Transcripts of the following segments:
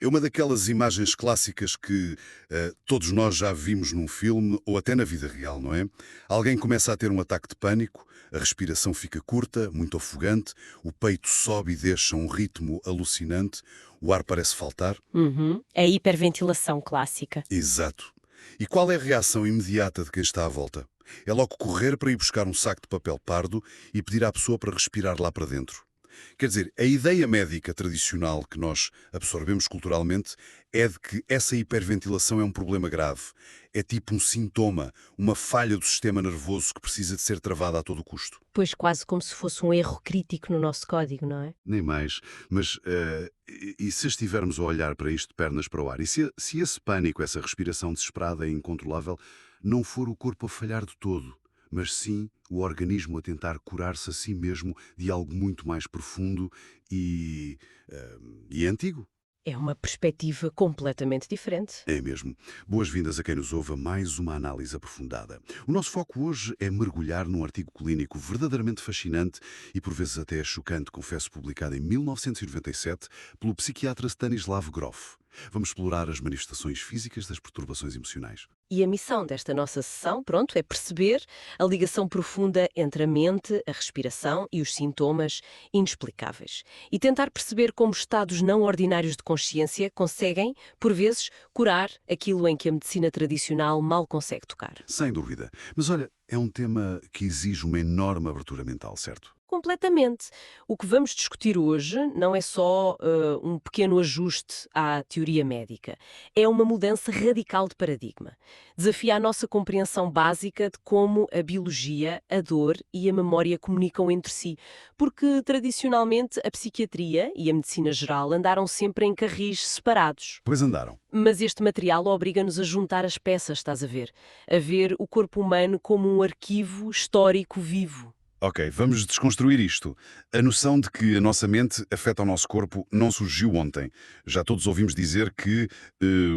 É uma daquelas imagens clássicas que todos nós já vimos num filme ou até na vida real, não é? Alguém começa a ter um ataque de pânico, a respiração fica curta, muito ofegante, o peito sobe e deixa um ritmo alucinante, o ar parece faltar. Uhum. É a hiperventilação clássica. Exato. E qual é a reação imediata de quem está à volta? É logo correr para ir buscar um saco de papel pardo e pedir à pessoa para respirar lá para dentro. Quer dizer, a ideia médica tradicional que nós absorvemos culturalmente é de que essa hiperventilação é um problema grave. É tipo um sintoma, uma falha do sistema nervoso que precisa de ser travada a todo custo. Pois quase como se fosse um erro crítico no nosso código, não é? Nem mais. Mas e se estivermos a olhar para isto de pernas para o ar? E se esse pânico, essa respiração desesperada e incontrolável, não for o corpo a falhar de todo, mas sim o organismo a tentar curar-se a si mesmo de algo muito mais profundo e antigo? É uma perspectiva completamente diferente. É mesmo. Boas-vindas a quem nos ouve a mais uma análise aprofundada. O nosso foco hoje é mergulhar num artigo clínico verdadeiramente fascinante e por vezes até chocante, confesso, publicado em 1997 pelo psiquiatra Stanislav Grof. Vamos explorar as manifestações físicas das perturbações emocionais. E a missão desta nossa sessão, pronto, é perceber a ligação profunda entre a mente, a respiração e os sintomas inexplicáveis. E tentar perceber como estados não ordinários de consciência conseguem, por vezes, curar aquilo em que a medicina tradicional mal consegue tocar. Sem dúvida. Mas olha, é um tema que exige uma enorme abertura mental, certo? Completamente. O que vamos discutir hoje não é só um pequeno ajuste à teoria médica. É uma mudança radical de paradigma. Desafia a nossa compreensão básica de como a biologia, a dor e a memória comunicam entre si. Porque, tradicionalmente, a psiquiatria e a medicina geral andaram sempre em carris separados. Pois andaram. Mas este material obriga-nos a juntar as peças, estás a ver? A ver o corpo humano como um arquivo histórico vivo. Ok, vamos desconstruir isto. A noção de que a nossa mente afeta o nosso corpo não surgiu ontem. Já todos ouvimos dizer que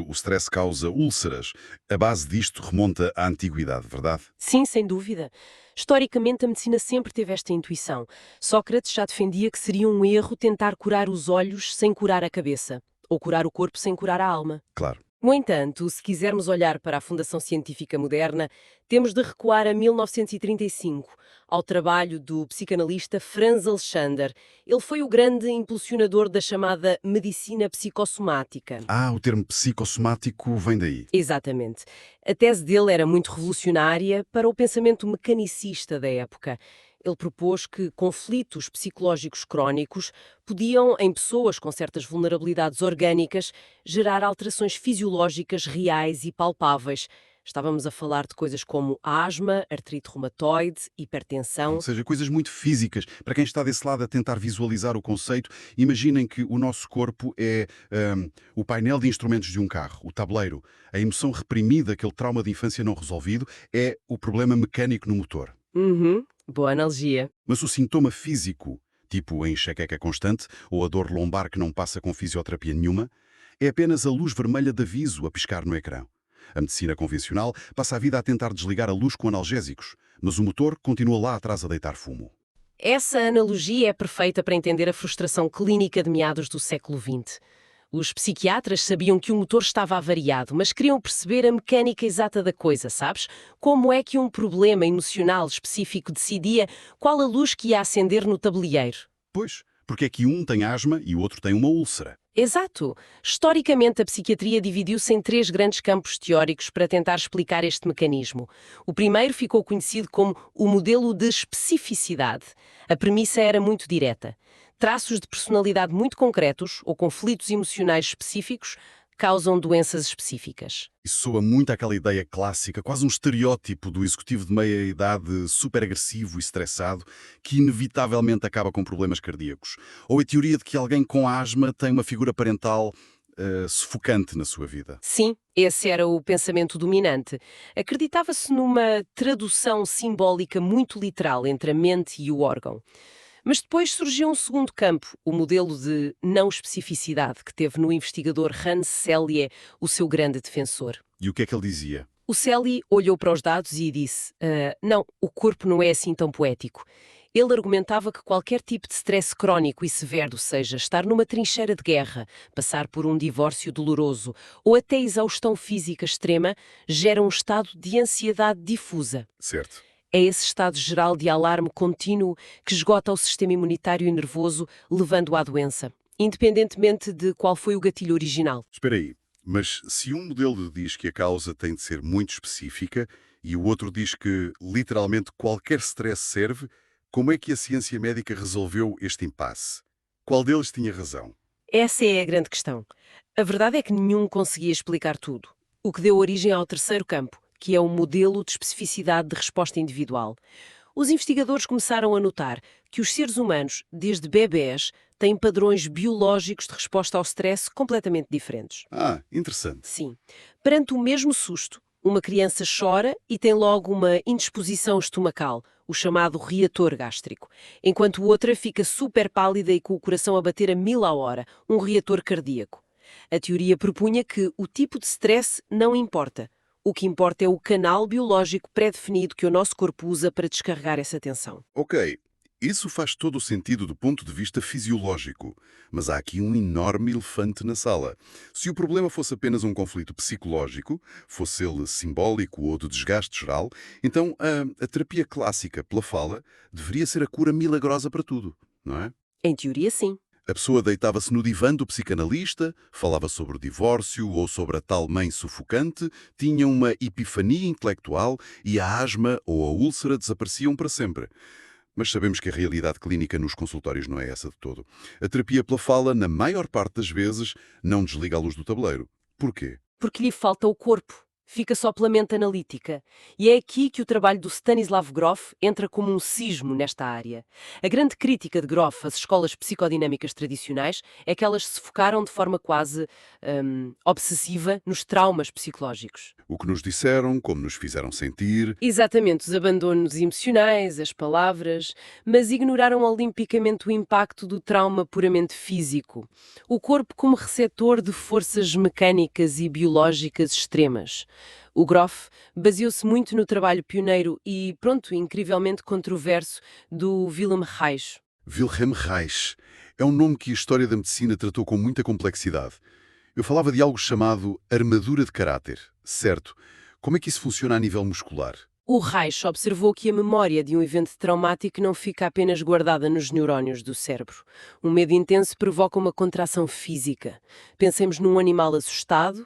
o stress causa úlceras. A base disto remonta à antiguidade, verdade? Sim, sem dúvida. Historicamente, a medicina sempre teve esta intuição. Sócrates já defendia que seria um erro tentar curar os olhos sem curar a cabeça, ou curar o corpo sem curar a alma. Claro. No entanto, se quisermos olhar para a Fundação Científica Moderna, temos de recuar a 1935, ao trabalho do psicanalista Franz Alexander. Ele foi o grande impulsionador da chamada medicina psicossomática. Ah, o termo psicossomático vem daí. Exatamente. A tese dele era muito revolucionária para o pensamento mecanicista da época. Ele propôs que conflitos psicológicos crónicos podiam, em pessoas com certas vulnerabilidades orgânicas, gerar alterações fisiológicas reais e palpáveis. Estávamos a falar de coisas como asma, artrite reumatoide, hipertensão. Ou seja, coisas muito físicas. Para quem está desse lado a tentar visualizar o conceito, imaginem que o nosso corpo é o painel de instrumentos de um carro, o tabuleiro. A emoção reprimida, aquele trauma de infância não resolvido, é o problema mecânico no motor. Uhum, boa analogia. Mas o sintoma físico, tipo a enxaqueca constante ou a dor lombar que não passa com fisioterapia nenhuma, é apenas a luz vermelha de aviso a piscar no ecrã. A medicina convencional passa a vida a tentar desligar a luz com analgésicos, mas o motor continua lá atrás a deitar fumo. Essa analogia é perfeita para entender a frustração clínica de meados do século XX. Os psiquiatras sabiam que o motor estava avariado, mas queriam perceber a mecânica exata da coisa, sabes? Como é que um problema emocional específico decidia qual a luz que ia acender no tabuleiro? Pois, porque é que um tem asma e o outro tem uma úlcera? Exato. Historicamente, a psiquiatria dividiu-se em três grandes campos teóricos para tentar explicar este mecanismo. O primeiro ficou conhecido como o modelo de especificidade. A premissa era muito direta. Traços de personalidade muito concretos ou conflitos emocionais específicos causam doenças específicas. Isso soa muito àquela ideia clássica, quase um estereótipo do executivo de meia-idade super agressivo e estressado que inevitavelmente acaba com problemas cardíacos. Ou a teoria de que alguém com asma tem uma figura parental sufocante na sua vida. Sim, esse era o pensamento dominante. Acreditava-se numa tradução simbólica muito literal entre a mente e o órgão. Mas depois surgiu um segundo campo, o modelo de não especificidade, que teve no investigador Hans Selye o seu grande defensor. E o que é que ele dizia? O Selye olhou para os dados e disse: não, o corpo não é assim tão poético. Ele argumentava que qualquer tipo de stress crónico e severo, seja estar numa trincheira de guerra, passar por um divórcio doloroso ou até exaustão física extrema, gera um estado de ansiedade difusa. Certo. É esse estado geral de alarme contínuo que esgota o sistema imunitário e nervoso, levando à doença, independentemente de qual foi o gatilho original. Espera aí, mas se um modelo diz que a causa tem de ser muito específica e o outro diz que literalmente qualquer stress serve, como é que a ciência médica resolveu este impasse? Qual deles tinha razão? Essa é a grande questão. A verdade é que nenhum conseguia explicar tudo, o que deu origem ao terceiro campo, que é o modelo de especificidade de resposta individual. Os investigadores começaram a notar que os seres humanos, desde bebés, têm padrões biológicos de resposta ao stress completamente diferentes. Ah, interessante. Sim. Perante o mesmo susto, uma criança chora e tem logo uma indisposição estomacal, o chamado reator gástrico, enquanto outra fica super pálida e com o coração a bater a 1000 a hora, um reator cardíaco. A teoria propunha que o tipo de stress não importa. O que importa é o canal biológico pré-definido que o nosso corpo usa para descarregar essa tensão. Ok, isso faz todo o sentido do ponto de vista fisiológico, mas há aqui um enorme elefante na sala. Se o problema fosse apenas um conflito psicológico, fosse ele simbólico ou de desgaste geral, então a terapia clássica pela fala deveria ser a cura milagrosa para tudo, não é? Em teoria, sim. A pessoa deitava-se no divã do psicanalista, falava sobre o divórcio ou sobre a tal mãe sufocante, tinha uma epifania intelectual e a asma ou a úlcera desapareciam para sempre. Mas sabemos que a realidade clínica nos consultórios não é essa de todo. A terapia pela fala, na maior parte das vezes, não desliga a luz do tabuleiro. Porquê? Porque lhe falta o corpo. Fica só pela mente analítica. E é aqui que o trabalho do Stanislav Grof entra como um sismo nesta área. A grande crítica de Grof às escolas psicodinâmicas tradicionais é que elas se focaram de forma quase obsessiva nos traumas psicológicos. O que nos disseram, como nos fizeram sentir. Exatamente, os abandonos emocionais, as palavras, mas ignoraram olimpicamente o impacto do trauma puramente físico. O corpo como receptor de forças mecânicas e biológicas extremas. O Grof baseou-se muito no trabalho pioneiro e, incrivelmente controverso do Wilhelm Reich. Wilhelm Reich é um nome que a história da medicina tratou com muita complexidade. Eu falava de algo chamado armadura de caráter, certo? Como é que isso funciona a nível muscular? O Reich observou que a memória de um evento traumático não fica apenas guardada nos neurónios do cérebro. Um medo intenso provoca uma contração física. Pensemos num animal assustado,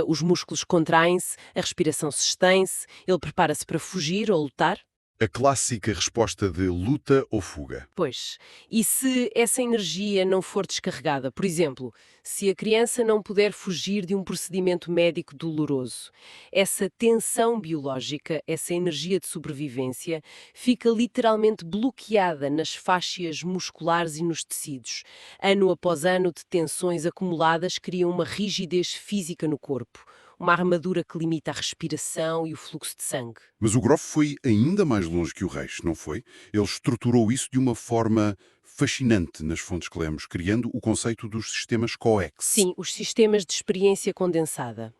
os músculos contraem-se, a respiração se estém-se, ele prepara-se para fugir ou lutar. A clássica resposta de luta ou fuga. Pois, e se essa energia não for descarregada? Por exemplo, se a criança não puder fugir de um procedimento médico doloroso, essa tensão biológica, essa energia de sobrevivência, fica literalmente bloqueada nas fáscias musculares e nos tecidos. Ano após ano de tensões acumuladas criam uma rigidez física no corpo. Uma armadura que limita a respiração e o fluxo de sangue. Mas o Grof foi ainda mais longe que o Reich, não foi? Ele estruturou isso de uma forma fascinante nas fontes que lemos, criando o conceito dos sistemas COEX. Sim, os sistemas de experiência condensada.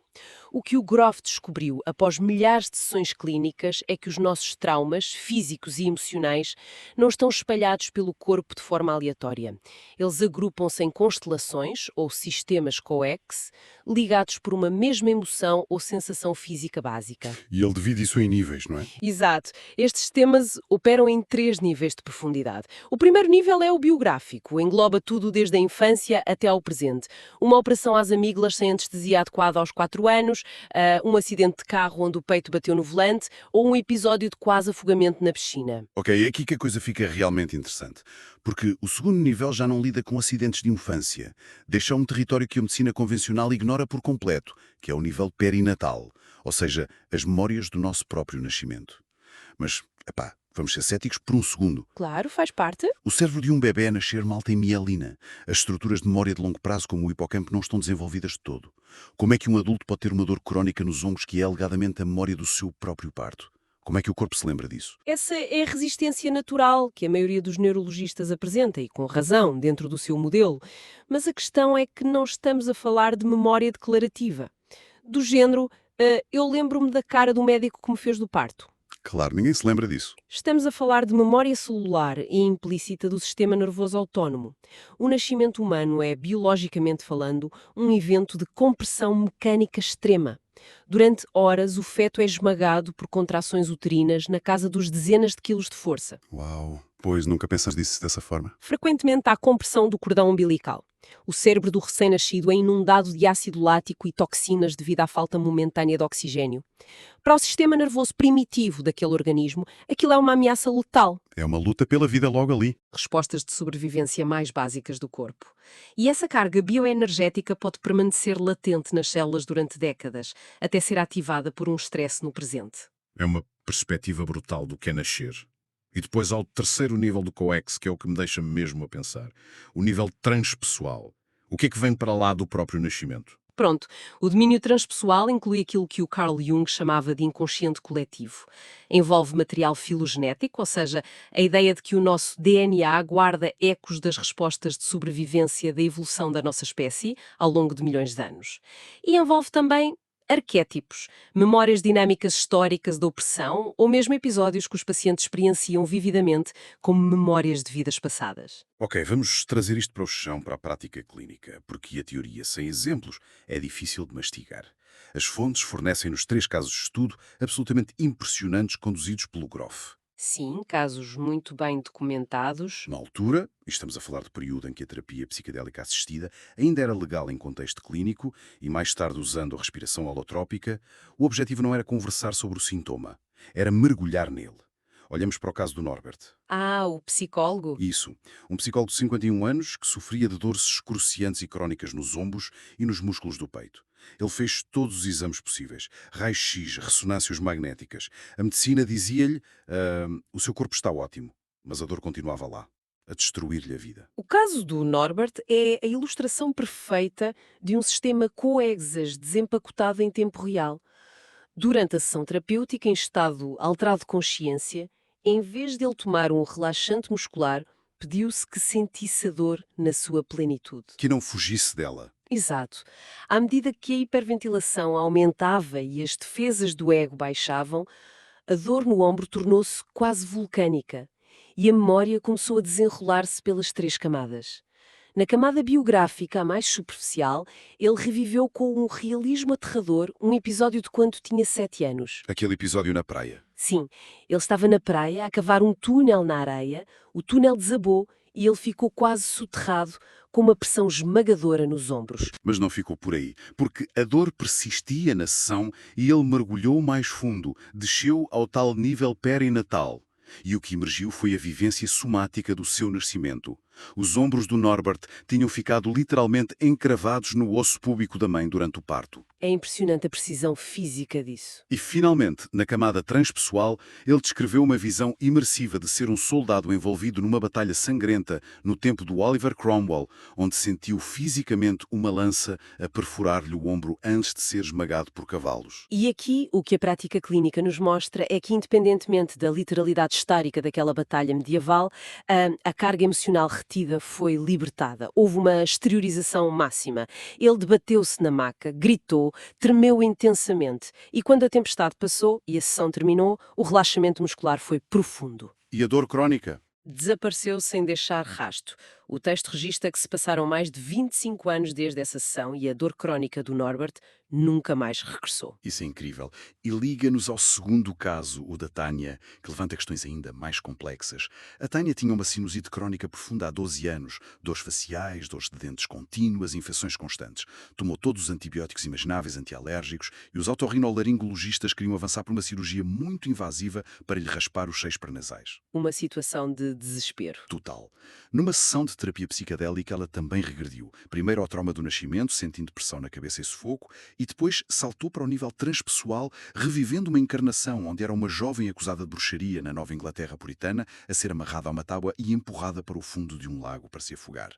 O que o Grof descobriu após milhares de sessões clínicas é que os nossos traumas, físicos e emocionais, não estão espalhados pelo corpo de forma aleatória. Eles agrupam-se em constelações, ou sistemas COEX, ligados por uma mesma emoção ou sensação física básica. E ele divide isso em níveis, não é? Exato. Estes sistemas operam em 3 níveis de profundidade. O primeiro nível é o biográfico, engloba tudo desde a infância até ao presente. Uma operação às amígdalas sem anestesia adequada aos 4 anos, um acidente de carro onde o peito bateu no volante ou um episódio de quase afogamento na piscina. Ok, é aqui que a coisa fica realmente interessante. Porque o segundo nível já não lida com acidentes de infância. Deixa um território que a medicina convencional ignora por completo, que é o nível perinatal. Ou seja, as memórias do nosso próprio nascimento. Mas, vamos ser céticos por um segundo. Claro, faz parte. O cérebro de um bebê a nascer mal tem mielina. As estruturas de memória de longo prazo, como o hipocampo, não estão desenvolvidas de todo. Como é que um adulto pode ter uma dor crónica nos ombros que é alegadamente a memória do seu próprio parto? Como é que o corpo se lembra disso? Essa é a resistência natural que a maioria dos neurologistas apresenta, e com razão, dentro do seu modelo. Mas a questão é que não estamos a falar de memória declarativa. Do género, eu lembro-me da cara do médico que me fez do parto. Claro, ninguém se lembra disso. Estamos a falar de memória celular e implícita do sistema nervoso autónomo. O nascimento humano é, biologicamente falando, um evento de compressão mecânica extrema. Durante horas, o feto é esmagado por contrações uterinas na casa dos dezenas de quilos de força. Uau, pois nunca pensas disso dessa forma. Frequentemente há compressão do cordão umbilical. O cérebro do recém-nascido é inundado de ácido lático e toxinas devido à falta momentânea de oxigênio. Para o sistema nervoso primitivo daquele organismo, aquilo é uma ameaça letal. É uma luta pela vida logo ali. Respostas de sobrevivência mais básicas do corpo. E essa carga bioenergética pode permanecer latente nas células durante décadas, até ser ativada por um estresse no presente. É uma perspectiva brutal do que é nascer. E depois há o terceiro nível do COEX, que é o que me deixa mesmo a pensar. O nível transpessoal. O que é que vem para lá do próprio nascimento? Pronto, o domínio transpessoal inclui aquilo que o Carl Jung chamava de inconsciente coletivo. Envolve material filogenético, ou seja, a ideia de que o nosso DNA guarda ecos das respostas de sobrevivência da evolução da nossa espécie ao longo de milhões de anos. E envolve também arquétipos, memórias dinâmicas históricas da opressão ou mesmo episódios que os pacientes experienciam vividamente como memórias de vidas passadas. Ok, vamos trazer isto para o chão, para a prática clínica, porque a teoria sem exemplos é difícil de mastigar. As fontes fornecem-nos 3 casos de estudo absolutamente impressionantes conduzidos pelo Groff. Sim, casos muito bem documentados. Na altura, e estamos a falar do período em que a terapia psicadélica assistida ainda era legal em contexto clínico e mais tarde usando a respiração holotrópica, o objetivo não era conversar sobre o sintoma, era mergulhar nele. Olhamos para o caso do Norbert. Ah, o psicólogo? Isso, um psicólogo de 51 anos que sofria de dores excruciantes e crónicas nos ombros e nos músculos do peito. Ele fez todos os exames possíveis, raios-x, ressonâncias magnéticas. A medicina dizia-lhe, o seu corpo está ótimo, mas a dor continuava lá, a destruir-lhe a vida. O caso do Norbert é a ilustração perfeita de um sistema coexas desempacotado em tempo real. Durante a sessão terapêutica em estado alterado de consciência, em vez de ele tomar um relaxante muscular, pediu-se que sentisse a dor na sua plenitude. Que não fugisse dela. Exato. À medida que a hiperventilação aumentava e as defesas do ego baixavam, a dor no ombro tornou-se quase vulcânica e a memória começou a desenrolar-se pelas 3 camadas. Na camada biográfica, a mais superficial, ele reviveu com um realismo aterrador um episódio de quando tinha 7 anos. Aquele episódio na praia. Sim, ele estava na praia a cavar um túnel na areia, o túnel desabou e ele ficou quase soterrado, com uma pressão esmagadora nos ombros. Mas não ficou por aí, porque a dor persistia na sessão e ele mergulhou mais fundo, desceu ao tal nível perinatal. E o que emergiu foi a vivência somática do seu nascimento. Os ombros do Norbert tinham ficado literalmente encravados no osso púbico da mãe durante o parto. É impressionante a precisão física disso. E, finalmente, na camada transpessoal, ele descreveu uma visão imersiva de ser um soldado envolvido numa batalha sangrenta no tempo do Oliver Cromwell, onde sentiu fisicamente uma lança a perfurar-lhe o ombro antes de ser esmagado por cavalos. E aqui, o que a prática clínica nos mostra é que, independentemente da literalidade histórica daquela batalha medieval, a carga emocional retida foi libertada. Houve uma exteriorização máxima. Ele debateu-se na maca, gritou, tremeu intensamente. E quando a tempestade passou e a sessão terminou, o relaxamento muscular foi profundo. E a dor crónica? Desapareceu sem deixar rasto. O texto registra que se passaram mais de 25 anos desde essa sessão e a dor crónica do Norbert nunca mais regressou. Isso é incrível. E liga-nos ao segundo caso, o da Tânia, que levanta questões ainda mais complexas. A Tânia tinha uma sinusite crónica profunda há 12 anos, dores faciais, dores de dentes contínuas, infecções constantes. Tomou todos os antibióticos imagináveis antialérgicos e os otorrinolaringologistas queriam avançar por uma cirurgia muito invasiva para lhe raspar os seios pranasais. Uma situação de desespero. Total. Numa sessão de terapia psicadélica, ela também regrediu. Primeiro ao trauma do nascimento, sentindo pressão na cabeça e sufoco, e depois saltou para o nível transpessoal, revivendo uma encarnação onde era uma jovem acusada de bruxaria na Nova Inglaterra puritana a ser amarrada a uma tábua e empurrada para o fundo de um lago para se afogar.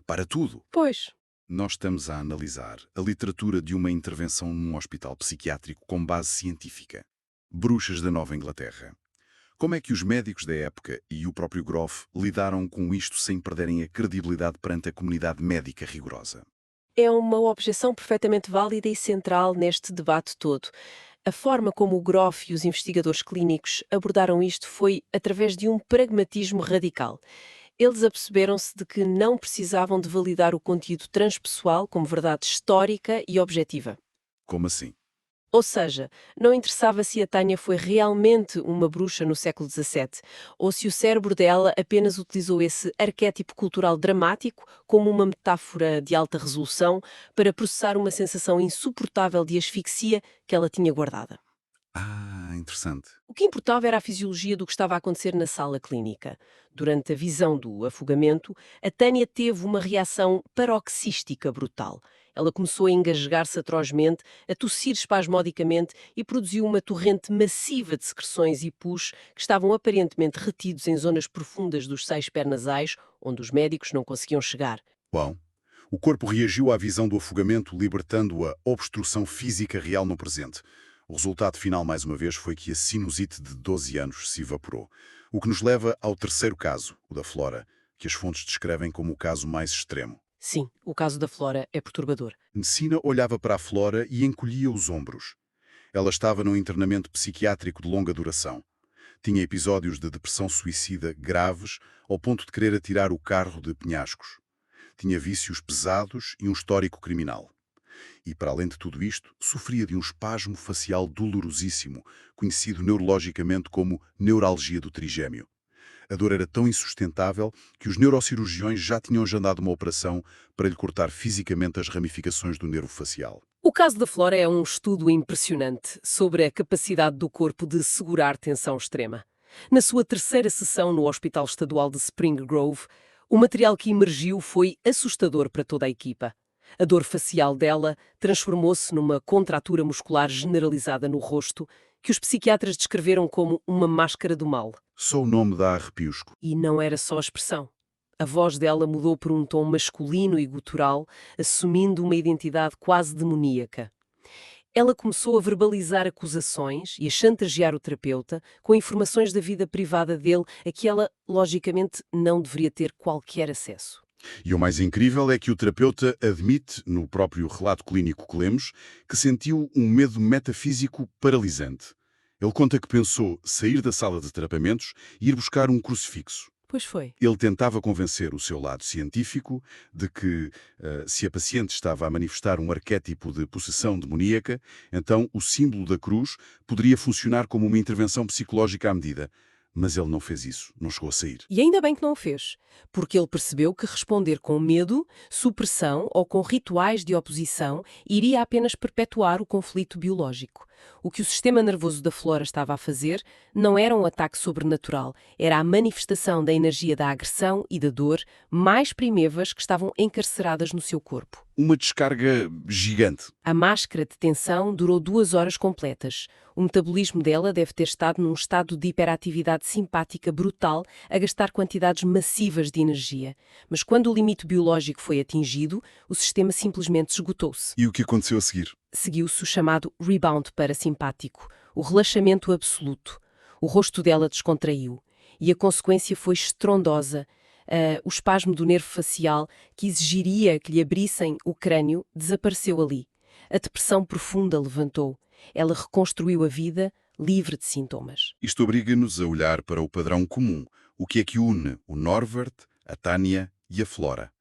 Para tudo, Pois. nós estamos a analisar a literatura de uma intervenção num hospital psiquiátrico com base científica. Bruxas da Nova Inglaterra. Como é que os médicos da época e o próprio Groff lidaram com isto sem perderem a credibilidade perante a comunidade médica rigorosa? É uma objeção perfeitamente válida e central neste debate todo. A forma como o Groff e os investigadores clínicos abordaram isto foi através de um pragmatismo radical. Eles aperceberam-se de que não precisavam de validar o conteúdo transpessoal como verdade histórica e objetiva. Como assim? Ou seja, não interessava se a Tânia foi realmente uma bruxa no século XVII, ou se o cérebro dela apenas utilizou esse arquétipo cultural dramático como uma metáfora de alta resolução para processar uma sensação insuportável de asfixia que ela tinha guardada. Ah, interessante. O que importava era a fisiologia do que estava a acontecer na sala clínica. Durante a visão do afogamento, a Tânia teve uma reação paroxística brutal. Ela começou a engasgar-se atrozmente, a tossir espasmodicamente e produziu uma torrente massiva de secreções e pus que estavam aparentemente retidos em zonas profundas dos seios pernasais, onde os médicos não conseguiam chegar. Uau. O corpo reagiu à visão do afogamento, libertando a obstrução física real no presente. O resultado final, mais uma vez, foi que a sinusite de 12 anos se evaporou. O que nos leva ao terceiro caso, o da Flora, que as fontes descrevem como o caso mais extremo. Sim, o caso da Flora é perturbador. Messina olhava para a Flora e encolhia os ombros. Ela estava num internamento psiquiátrico de longa duração. Tinha episódios de depressão suicida graves, ao ponto de querer atirar o carro de penhascos. Tinha vícios pesados e um histórico criminal. E, para além de tudo isto, sofria de um espasmo facial dolorosíssimo, conhecido neurologicamente como neuralgia do trigêmeo. A dor era tão insustentável que os neurocirurgiões já tinham agendado uma operação para lhe cortar fisicamente as ramificações do nervo facial. O caso da Flora é um estudo impressionante sobre a capacidade do corpo de segurar tensão extrema. Na sua terceira sessão no Hospital Estadual de Spring Grove, o material que emergiu foi assustador para toda a equipa. A dor facial dela transformou-se numa contratura muscular generalizada no rosto, que os psiquiatras descreveram como uma máscara do mal. Só o nome dá arrepios. E não era só a expressão. A voz dela mudou por um tom masculino e gutural, assumindo uma identidade quase demoníaca. Ela começou a verbalizar acusações e a chantagear o terapeuta com informações da vida privada dele a que ela, logicamente, não deveria ter qualquer acesso. E o mais incrível é que o terapeuta admite, no próprio relato clínico que lemos, que sentiu um medo metafísico paralisante. Ele conta que pensou sair da sala de tratamentos e ir buscar um crucifixo. Pois foi. Ele tentava convencer o seu lado científico de que, se a paciente estava a manifestar um arquétipo de possessão demoníaca, então o símbolo da cruz poderia funcionar como uma intervenção psicológica à medida. Mas ele não fez isso, não chegou a sair. E ainda bem que não o fez, porque ele percebeu que responder com medo, supressão ou com rituais de oposição iria apenas perpetuar o conflito biológico. O que o sistema nervoso da Flora estava a fazer não era um ataque sobrenatural, era a manifestação da energia da agressão e da dor mais primevas que estavam encarceradas no seu corpo. Uma descarga gigante. A máscara de tensão durou 2 horas completas. O metabolismo dela deve ter estado num estado de hiperatividade simpática brutal, a gastar quantidades massivas de energia. Mas quando o limite biológico foi atingido, o sistema simplesmente esgotou-se. E o que aconteceu a seguir? Seguiu-se o chamado rebound parasimpático, o relaxamento absoluto. O rosto dela descontraiu. E a consequência foi estrondosa. O espasmo do nervo facial, que exigiria que lhe abrissem o crânio, desapareceu ali. A depressão profunda levantou. Ela reconstruiu a vida, livre de sintomas. Isto obriga-nos a olhar para o padrão comum. O que é que une o Norbert, a Tânia e a Flora?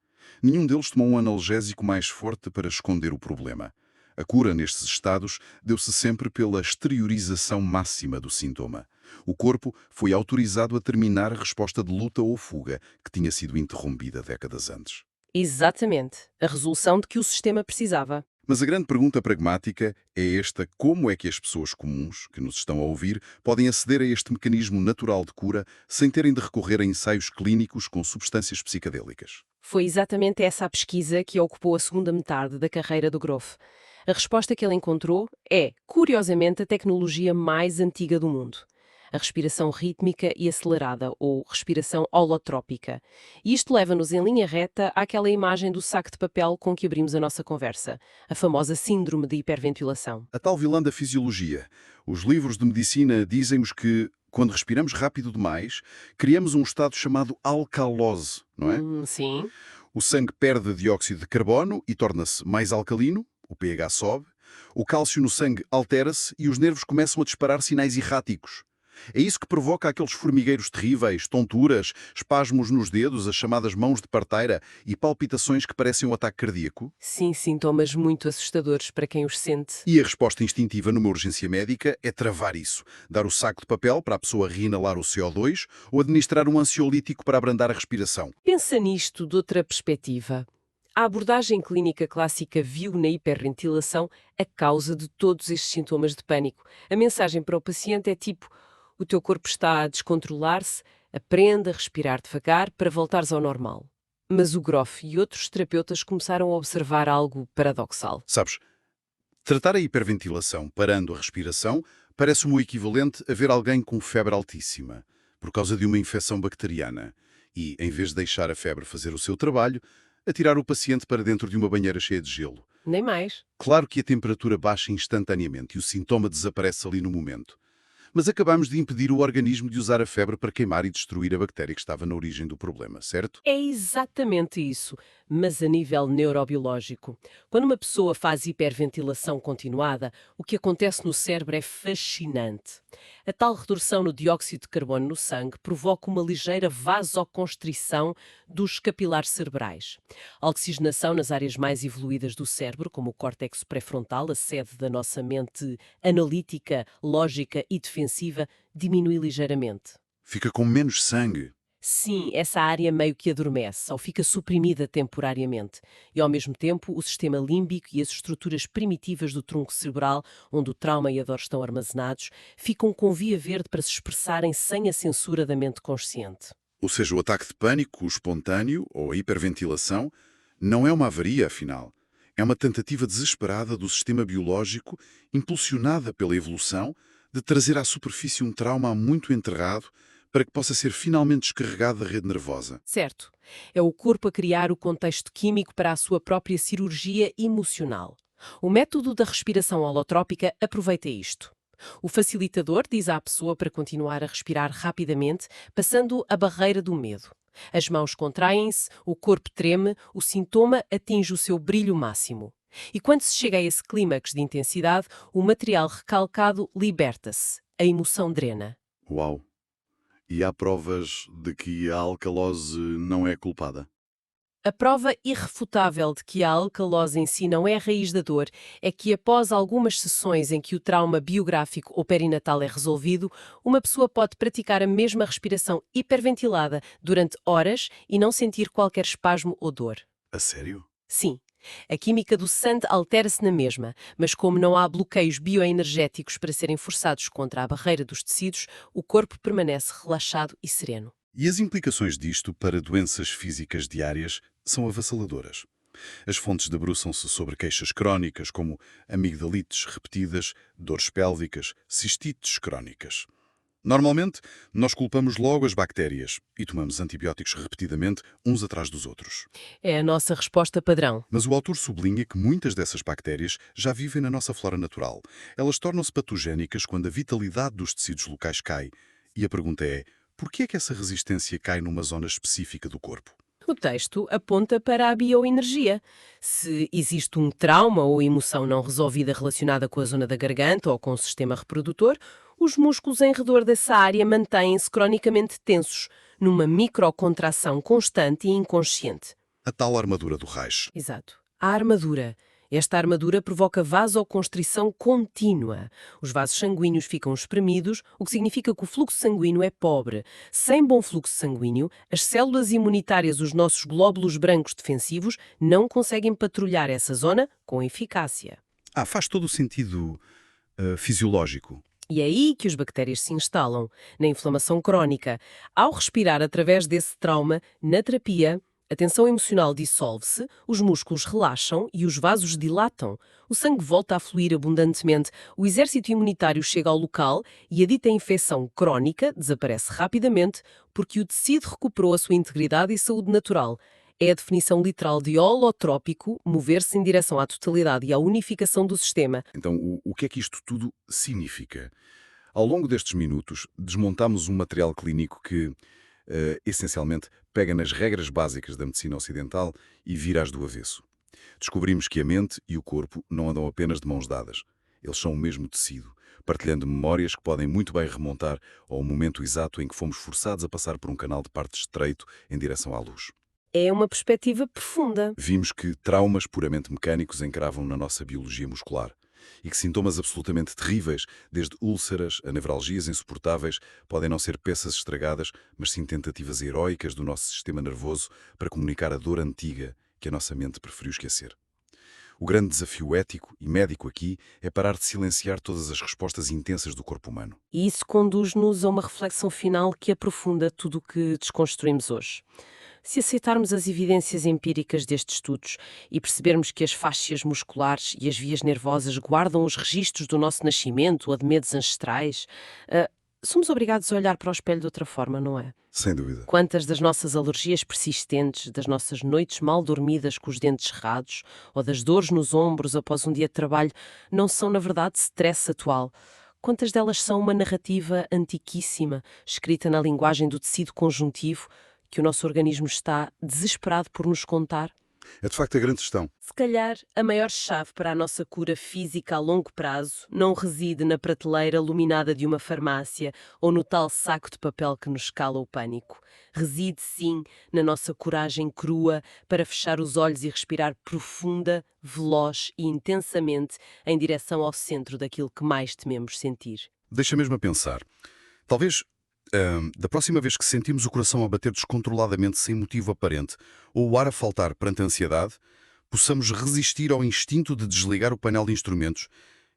Nenhum deles tomou um analgésico mais forte para esconder o problema. A cura nestes estados deu-se sempre pela exteriorização máxima do sintoma. O corpo foi autorizado a terminar a resposta de luta ou fuga que tinha sido interrompida décadas antes. Exatamente. A resolução de que o sistema precisava. Mas a grande pergunta pragmática é esta: como é que as pessoas comuns, que nos estão a ouvir, podem aceder a este mecanismo natural de cura sem terem de recorrer a ensaios clínicos com substâncias psicadélicas? Foi exatamente essa a pesquisa que ocupou a segunda metade da carreira do Groff. A resposta que ele encontrou é, curiosamente, a tecnologia mais antiga do mundo. A respiração rítmica e acelerada, ou respiração holotrópica. E isto leva-nos em linha reta àquela imagem do saco de papel com que abrimos a nossa conversa, a famosa síndrome de hiperventilação. A tal vilã da fisiologia. Os livros de medicina dizem-nos que, quando respiramos rápido demais, criamos um estado chamado alcalose, não é? Sim. O sangue perde dióxido de carbono e torna-se mais alcalino, o pH sobe, O cálcio no sangue altera-se e os nervos começam a disparar sinais erráticos. É isso que provoca aqueles formigueiros terríveis, tonturas, espasmos nos dedos, as chamadas mãos de parteira e palpitações que parecem um ataque cardíaco. Sim, sintomas muito assustadores para quem os sente. E a resposta instintiva numa urgência médica é travar isso, dar o saco de papel para a pessoa reinalar o CO2 ou administrar um ansiolítico para abrandar a respiração. Pensa nisto de outra perspectiva. A abordagem clínica clássica viu na hiperventilação a causa de todos estes sintomas de pânico. A mensagem para o paciente é tipo: o teu corpo está a descontrolar-se, aprende a respirar devagar para voltares ao normal. Mas o Grof e outros terapeutas começaram a observar algo paradoxal. Sabes, tratar a hiperventilação parando a respiração parece-me o equivalente a ver alguém com febre altíssima, por causa de uma infecção bacteriana, e, em vez de deixar a febre fazer o seu trabalho, atirar o paciente para dentro de uma banheira cheia de gelo. Nem mais. Claro que a temperatura baixa instantaneamente e o sintoma desaparece ali no momento. Mas acabamos de impedir o organismo de usar a febre para queimar e destruir a bactéria que estava na origem do problema, certo? É exatamente isso, mas a nível neurobiológico. Quando uma pessoa faz hiperventilação continuada, o que acontece no cérebro é fascinante. A tal redução no dióxido de carbono no sangue provoca uma ligeira vasoconstrição dos capilares cerebrais. A oxigenação nas áreas mais evoluídas do cérebro, como o córtex pré-frontal, a sede da nossa mente analítica, lógica e defensiva, diminui ligeiramente. Fica com menos sangue. Sim, essa área meio que adormece ou fica suprimida temporariamente. E, ao mesmo tempo, o sistema límbico e as estruturas primitivas do tronco cerebral, onde o trauma e a dor estão armazenados, ficam com via verde para se expressarem sem a censura da mente consciente. Ou seja, o ataque de pânico, o espontâneo, ou a hiperventilação, não é uma avaria, afinal. É uma tentativa desesperada do sistema biológico, impulsionada pela evolução, de trazer à superfície um trauma há muito enterrado para que possa ser finalmente descarregado da rede nervosa. Certo. É o corpo a criar o contexto químico para a sua própria cirurgia emocional. O método da respiração holotrópica aproveita isto. O facilitador diz à pessoa para continuar a respirar rapidamente, passando a barreira do medo. As mãos contraem-se, o corpo treme, o sintoma atinge o seu brilho máximo. E quando se chega a esse clímax de intensidade, o material recalcado liberta-se. A emoção drena. Uau! E há provas de que a alcalose não é culpada? A prova irrefutável de que a alcalose em si não é a raiz da dor é que, após algumas sessões em que o trauma biográfico ou perinatal é resolvido, uma pessoa pode praticar a mesma respiração hiperventilada durante horas e não sentir qualquer espasmo ou dor. A sério? Sim, a química do sangue altera-se na mesma, mas como não há bloqueios bioenergéticos para serem forçados contra a barreira dos tecidos, o corpo permanece relaxado e sereno. E as implicações disto para doenças físicas diárias são avassaladoras. As fontes debruçam-se sobre queixas crónicas, como amigdalites repetidas, dores pélvicas, cistites crónicas. Normalmente, nós culpamos logo as bactérias e tomamos antibióticos repetidamente, uns atrás dos outros. É a nossa resposta padrão. Mas o autor sublinha que muitas dessas bactérias já vivem na nossa flora natural. Elas tornam-se patogénicas quando a vitalidade dos tecidos locais cai. E a pergunta é, por que é que essa resistência cai numa zona específica do corpo? O texto aponta para a bioenergia. Se existe um trauma ou emoção não resolvida relacionada com a zona da garganta ou com o sistema reprodutor, os músculos em redor dessa área mantêm-se cronicamente tensos, numa microcontração constante e inconsciente. A tal armadura do Reich. Exato. A armadura. Esta armadura provoca vasoconstrição contínua. Os vasos sanguíneos ficam espremidos, o que significa que o fluxo sanguíneo é pobre. Sem bom fluxo sanguíneo, as células imunitárias, os nossos glóbulos brancos defensivos, não conseguem patrulhar essa zona com eficácia. Faz todo o sentido fisiológico. E é aí que as bactérias se instalam, na inflamação crónica. Ao respirar através desse trauma, na terapia, a tensão emocional dissolve-se, os músculos relaxam e os vasos dilatam. O sangue volta a fluir abundantemente, o exército imunitário chega ao local e a dita infecção crónica desaparece rapidamente porque o tecido recuperou a sua integridade e saúde natural. É a definição literal de holotrópico, mover-se em direção à totalidade e à unificação do sistema. Então, o que é que isto tudo significa? Ao longo destes minutos, desmontamos um material clínico que, essencialmente, pega nas regras básicas da medicina ocidental e vira-as do avesso. Descobrimos que a mente e o corpo não andam apenas de mãos dadas. Eles são o mesmo tecido, partilhando memórias que podem muito bem remontar ao momento exato em que fomos forçados a passar por um canal de parte estreito em direção à luz. É uma perspectiva profunda. Vimos que traumas puramente mecânicos encravam na nossa biologia muscular e que sintomas absolutamente terríveis, desde úlceras a nevralgias insuportáveis, podem não ser peças estragadas, mas sim tentativas heróicas do nosso sistema nervoso para comunicar a dor antiga que a nossa mente preferiu esquecer. O grande desafio ético e médico aqui é parar de silenciar todas as respostas intensas do corpo humano. E isso conduz-nos a uma reflexão final que aprofunda tudo o que desconstruímos hoje. Se aceitarmos as evidências empíricas destes estudos e percebermos que as fáscias musculares e as vias nervosas guardam os registros do nosso nascimento ou de medos ancestrais, somos obrigados a olhar para o espelho de outra forma, não é? Sem dúvida. Quantas das nossas alergias persistentes, das nossas noites mal dormidas com os dentes cerrados ou das dores nos ombros após um dia de trabalho não são, na verdade, stress atual? Quantas delas são uma narrativa antiquíssima, escrita na linguagem do tecido conjuntivo, que o nosso organismo está desesperado por nos contar? É de facto a grande questão. Se calhar, a maior chave para a nossa cura física a longo prazo não reside na prateleira iluminada de uma farmácia ou no tal saco de papel que nos cala o pânico. Reside, sim, na nossa coragem crua para fechar os olhos e respirar profunda, veloz e intensamente em direção ao centro daquilo que mais tememos sentir. Deixa mesmo a pensar. Talvez, da próxima vez que sentimos o coração a bater descontroladamente sem motivo aparente ou o ar a faltar perante a ansiedade, possamos resistir ao instinto de desligar o painel de instrumentos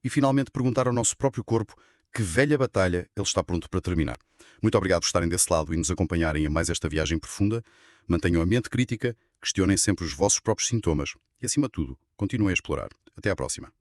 e finalmente perguntar ao nosso próprio corpo que velha batalha ele está pronto para terminar. Muito obrigado por estarem desse lado e nos acompanharem a mais esta viagem profunda. Mantenham a mente crítica, questionem sempre os vossos próprios sintomas e, acima de tudo, continuem a explorar. Até à próxima.